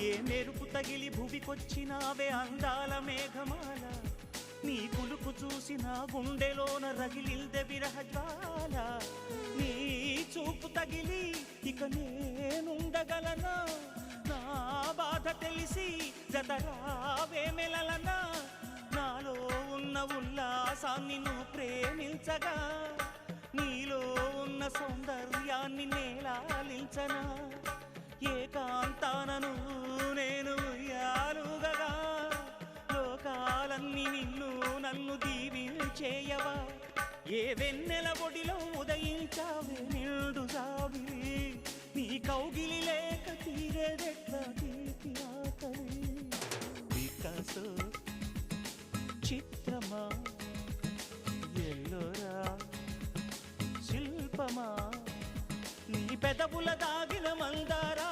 ఏ మెరుపు తగిలి భువికొచ్చినావే అందాల మేఘమాల నీ కులుకు చూసి నా గుండెలోన రగిలిల్దె విరహజ్వాల నీ చూపు తగిలి ఇక నేనుండగలనా నా బాధ తెలిసి జతరావే మెలలనా నాలో ఉన్న ఉల్లాసాన్ని నువ్వు ప్రేమించగా నీలో ఉన్న సౌందర్యాన్ని నేలాలించనా ఏకాంతానను నేను ఉయ్యాలుగగా లోకాలన్నీ నిన్ను నన్ను దీవించేయవా ఏ వెన్నెల ఒడిలో ఉదయించావే నిండు జాబిలి నీ కౌగిలి లేక తీరేదెట్లా తీపి ఆకలి వికాసో చిత్రమా ఎల్లోరా శిల్పమా నీ పెదవుల దాగిన మందారా